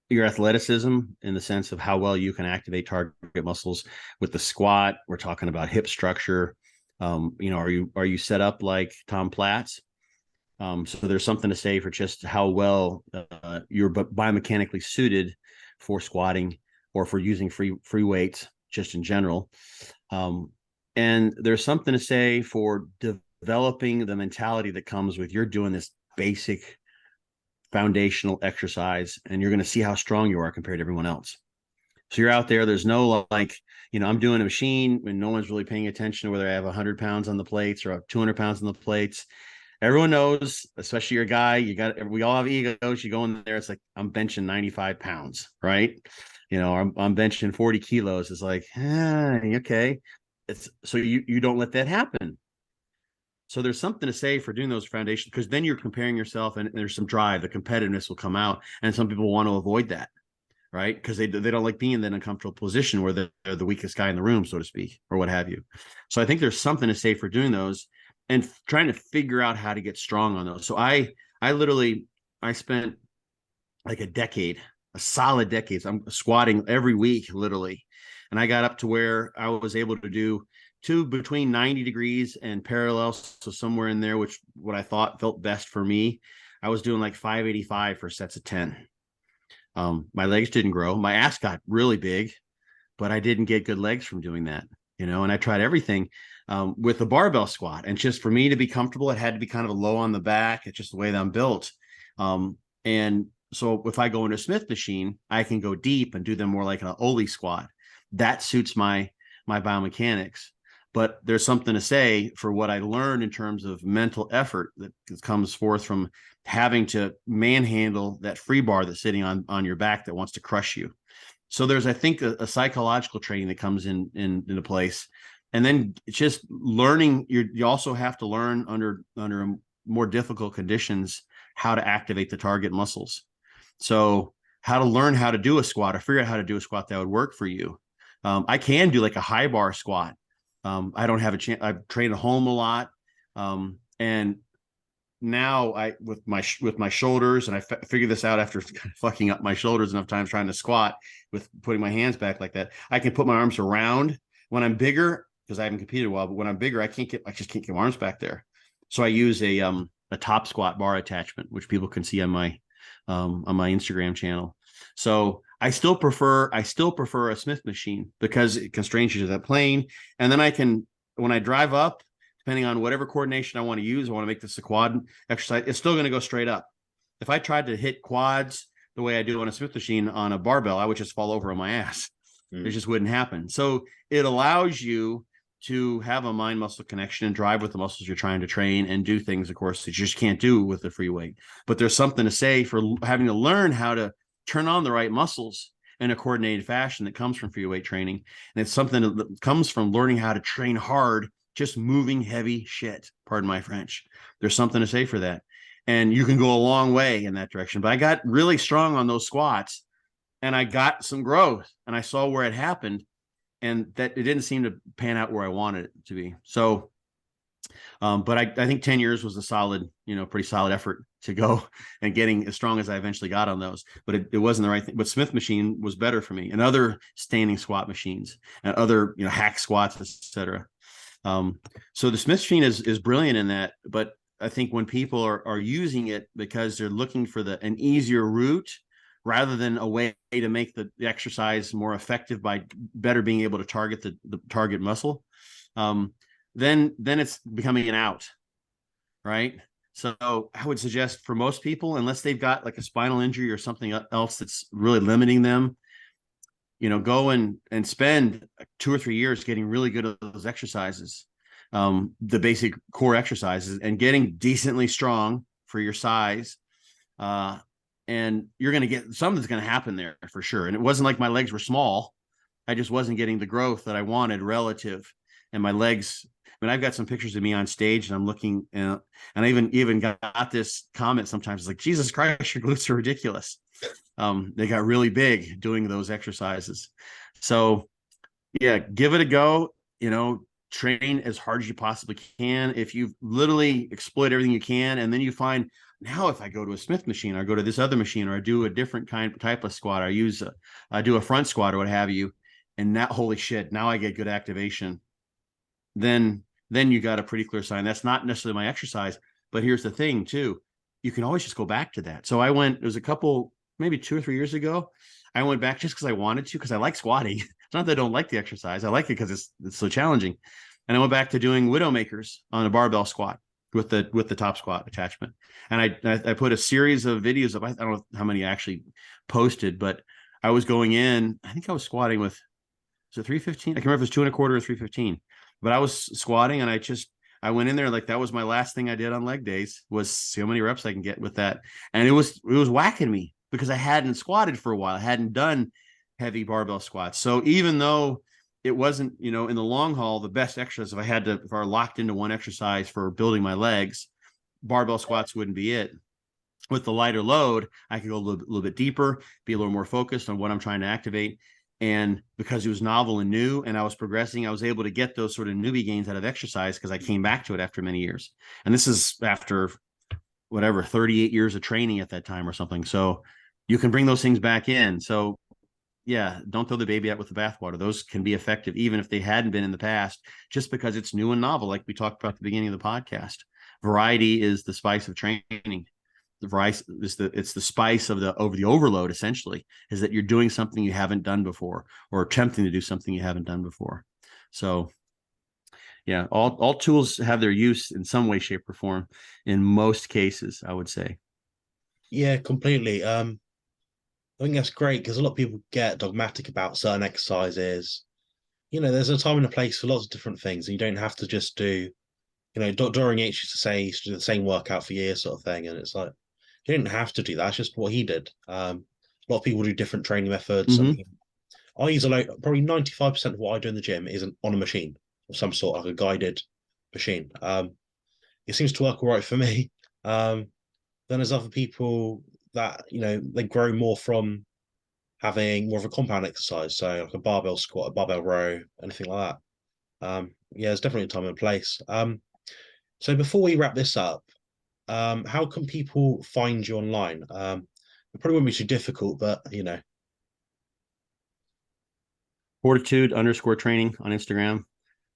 your athleticism in the sense of how well you can activate target muscles with the squat. We're talking about hip structure. Are you set up like Tom Platz? So there's something to say for just how well you're biomechanically suited for squatting or for using free weights just in general. Um, and there's something to say for developing the mentality that comes with you're doing this basic foundational exercise and you're going to see how strong you are compared to everyone else. So you're out there, there's no like, I'm doing a machine and no one's really paying attention to whether I have 100 pounds on the plates or 200 pounds on the plates. Everyone knows, especially your guy, we all have egos. You go in there, it's like, I'm benching 95 pounds, right? I'm benching 40 kilos. It's like, okay. It's so you don't let that happen. So there's something to say for doing those foundations, because then you're comparing yourself and there's some drive, the competitiveness will come out. And some people want to avoid that, right? Because they don't like being in that uncomfortable position where they're the weakest guy in the room, so to speak, or what have you. So I think there's something to say for doing those and trying to figure out how to get strong on those. So I spent like a solid decade. So I'm squatting every week, literally. And I got up to where I was able to do two between 90 degrees and parallel. So somewhere in there, which what I thought felt best for me. I was doing like 585 for sets of 10. My legs didn't grow. My ass got really big, but I didn't get good legs from doing that, and I tried everything with the barbell squat. And just for me to be comfortable, it had to be kind of low on the back. It's just the way that I'm built. And so if I go into a Smith machine, I can go deep and do them more like an Oli squat. That suits my biomechanics. But there's something to say for what I learned in terms of mental effort that comes forth from having to manhandle that free bar that's sitting on your back that wants to crush you. So there's, I think, a psychological training that comes into place. And then it's just learning. You also have to learn under more difficult conditions how to activate the target muscles. So how to learn how to do a squat or figure out how to do a squat that would work for you. I can do like a high bar squat. I don't have a chance. I've trained at home a lot. And now with my shoulders, and I figured this out after fucking up my shoulders enough times trying to squat with putting my hands back like that. I can put my arms around when I'm bigger, because I haven't competed well, but when I'm bigger, I just can't get my arms back there. So I use a top squat bar attachment, which people can see on my Instagram channel. So I still prefer a Smith machine because it constrains you to that plane. And then I can, when I drive up, depending on whatever coordination I want to use, I want to make this a quad exercise, it's still going to go straight up. If I tried to hit quads the way I do on a Smith machine on a barbell, I would just fall over on my ass. It just wouldn't happen. So it allows you to have a mind muscle connection and drive with the muscles you're trying to train and do things, of course, that you just can't do with the free weight. But there's something to say for having to learn how to turn on the right muscles in a coordinated fashion that comes from free weight training. And it's something that comes from learning how to train hard, just moving heavy shit. Pardon my French. There's something to say for that. And you can go a long way in that direction. But I got really strong on those squats and I got some growth and I saw where it happened, and that it didn't seem to pan out where I wanted it to be. So, but I think 10 years was a solid, pretty solid effort to go and getting as strong as I eventually got on those, but it wasn't the right thing. But Smith machine was better for me, and other standing squat machines and other, hack squats, etc. So the Smith machine is brilliant in that, but I think when people are using it because they're looking for an easier route, rather than a way to make the exercise more effective by better being able to target the target muscle, then it's becoming an out, right? So I would suggest for most people, unless they've got like a spinal injury or something else that's really limiting them, go and spend 2 or 3 years getting really good at those exercises, the basic core exercises, and getting decently strong for your size. And you're going to get something's going to happen there for sure. And it wasn't like my legs were small. I just wasn't getting the growth that I wanted relative. And my legs, I've got some pictures of me on stage and I'm looking, and I even got this comment sometimes. It's like, Jesus Christ, your glutes are ridiculous. They got really big doing those exercises. So yeah, give it a go, train as hard as you possibly can. If you literally exploit everything you can, and then you find, now if I go to a Smith machine, or I go to this other machine, or I do a different type of squat, I do a front squat or what have you, and now, holy shit, now I get good activation. Then you got a pretty clear sign. That's not necessarily my exercise, but here's the thing too. You can always just go back to that. So it was a couple, maybe 2 or 3 years ago, I went back just because I wanted to, because I like squatting. It's not that I don't like the exercise. I like it because it's so challenging. And I went back to doing Widowmakers on a barbell squat with the top squat attachment. And I put a series of videos I don't know how many I actually posted, but I was going in, I think I was squatting with, was it 315? I can't remember if it was 2 1/4 or 315, but I was squatting and I went in there like that was my last thing I did on leg days, was see how many reps I can get with that. And it was whacking me because I hadn't squatted for a while. I hadn't done heavy barbell squats. So even though it wasn't, in the long haul, the best exercise, if I were locked into one exercise for building my legs, barbell squats wouldn't be it. With the lighter load, I could go a little bit deeper, be a little more focused on what I'm trying to activate. And because it was novel and new and I was progressing, I was able to get those sort of newbie gains out of exercise because I came back to it after many years. And this is after 38 years of training at that time or something. So you can bring those things back in. So yeah, don't throw the baby out with the bathwater. Those can be effective even if they hadn't been in the past, just because it's new and novel, like we talked about at the beginning of the podcast. Variety is the spice of training. The variety is it's the spice of the overload, essentially, is that you're doing something you haven't done before, or attempting to do something you haven't done before. So yeah, all tools have their use in some way, shape, or form in most cases, I would say. Yeah, completely. I think that's great because a lot of people get dogmatic about certain exercises. There's a time and a place for lots of different things, and you don't have to just do, Dorian Yates used to say he used to do the same workout for years, sort of thing. And it's like, you didn't have to do that. It's just what he did. A lot of people do different training methods. Mm-hmm. I use probably 95% of what I do in the gym is on a machine of some sort, like a guided machine. It seems to work all right for me. Then there's other people that, they grow more from having more of a compound exercise, so like a barbell squat, a barbell row, anything like that. Yeah, it's definitely a time and place. So before we wrap this up, how can people find you online? It probably won't be too difficult, but Fortitude_training on Instagram.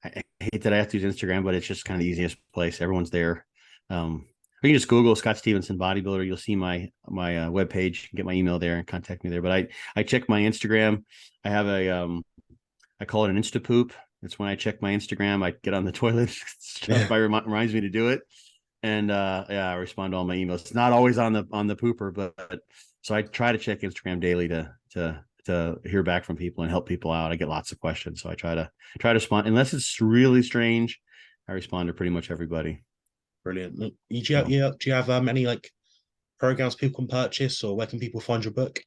I hate that I have to use Instagram, but it's just kind of the easiest place. Everyone's there. Or you can just Google Scott Stevenson bodybuilder. You'll see my webpage. Get my email there and contact me there. But I check my Instagram. I have I call it an Insta poop. It's when I check my Instagram. I get on the toilet. Stuff reminds me to do it. And yeah, I respond to all my emails. It's not always on the pooper, but so I try to check Instagram daily to hear back from people and help people out. I get lots of questions, so I try to respond. Unless it's really strange, I respond to pretty much everybody. Brilliant. Do you have any like programs people can purchase, or where can people find your book?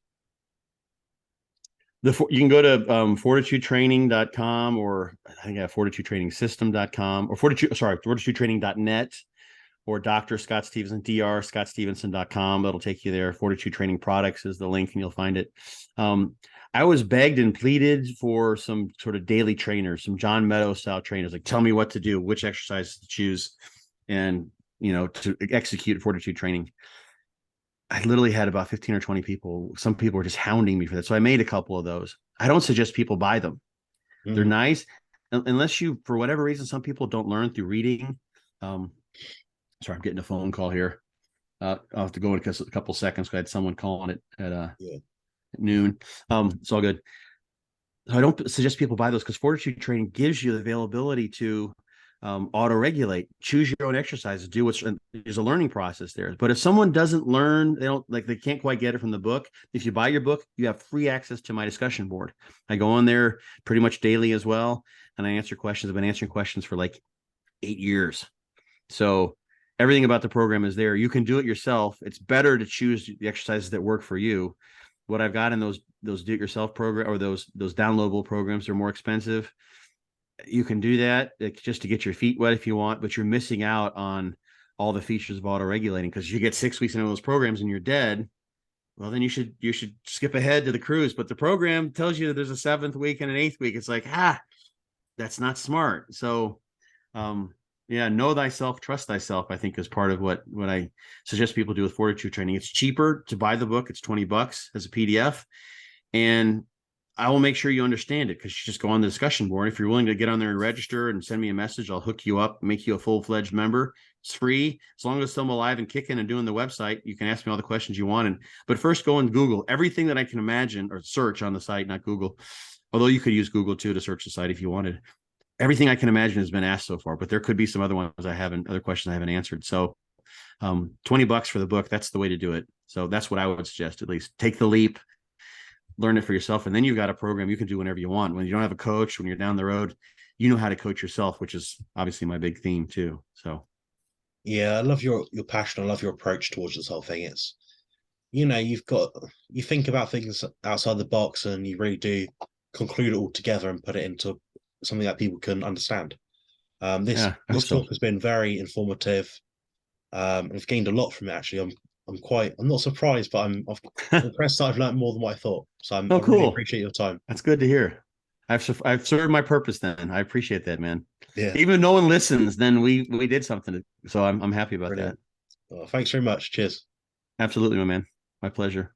You can go to fortitudetraining.com, or I think I have fortitudetrainingsystem.com, or fortitudetraining.net, or Dr. Scott Stevenson, drscottstevenson.com. That'll take you there. Fortitude Training Products is the link, and you'll find it. I was begged and pleaded for some sort of daily trainers, some John Meadows style trainers, like tell me what to do, which exercises to choose, and to execute Fortitude Training. I literally had about 15 or 20 people. Some people were just hounding me for that. So I made a couple of those. I don't suggest people buy them. They're nice. Unless you, for whatever reason, some people don't learn through reading. Sorry, I'm getting a phone call here. I'll have to go in a couple seconds. I had someone calling it at noon. It's all good. I don't suggest people buy those because Fortitude Training gives you the availability to auto-regulate, choose your own exercises, do what's there's a learning process there. But if someone doesn't learn, they can't quite get it from the book. If you buy your book, you have free access to my discussion board. I go on there pretty much daily as well, and I answer questions. I've been answering questions for like 8 years. So everything about the program is there. You can do it yourself. It's better to choose the exercises that work for you. What I've got in those do-it-yourself program, or those downloadable programs, are more expensive. You can do that just to get your feet wet if you want, but you're missing out on all the features of auto-regulating, because you get 6 weeks into those programs and you're dead. Well, then you should skip ahead to the cruise. But the program tells you that there's a 7th week and an 8th week. It's like, that's not smart. So yeah, know thyself, trust thyself, I think, is part of what I suggest people do with Fortitude Training. It's cheaper to buy the book. It's $20 as a PDF. And I will make sure you understand it, because you just go on the discussion board. If you're willing to get on there and register and send me a message, I'll hook you up, make you a full-fledged member. It's free. As long as I'm alive and kicking and doing the website, you can ask me all the questions you want. But first, go and Google everything that I can imagine, or search on the site, not Google. Although you could use Google too to search the site if you wanted. Everything I can imagine has been asked so far, but there could be some other questions I haven't answered. So $20 for the book, that's the way to do it. So that's what I would suggest. At least take the leap, learn it for yourself, and then you've got a program you can do whenever you want. When you don't have a coach, when you're down the road, you know how to coach yourself, which is obviously my big theme too. So Yeah, I love your passion. I love your approach towards this whole thing. It's you think about things outside the box, and you really do conclude it all together and put it into something that people can understand. This yeah, I hope so. talk has been very informative. I've gained a lot from it, actually. I'm not surprised, but I'm impressed that I've learned more than what I thought. So Oh, I really cool. appreciate your time. That's good to hear. I've served my purpose then. I appreciate that, man. Yeah, Even if no one listens, then we did something. So I'm happy about that. brilliant. Thanks very much. Cheers. Absolutely, my man. My pleasure.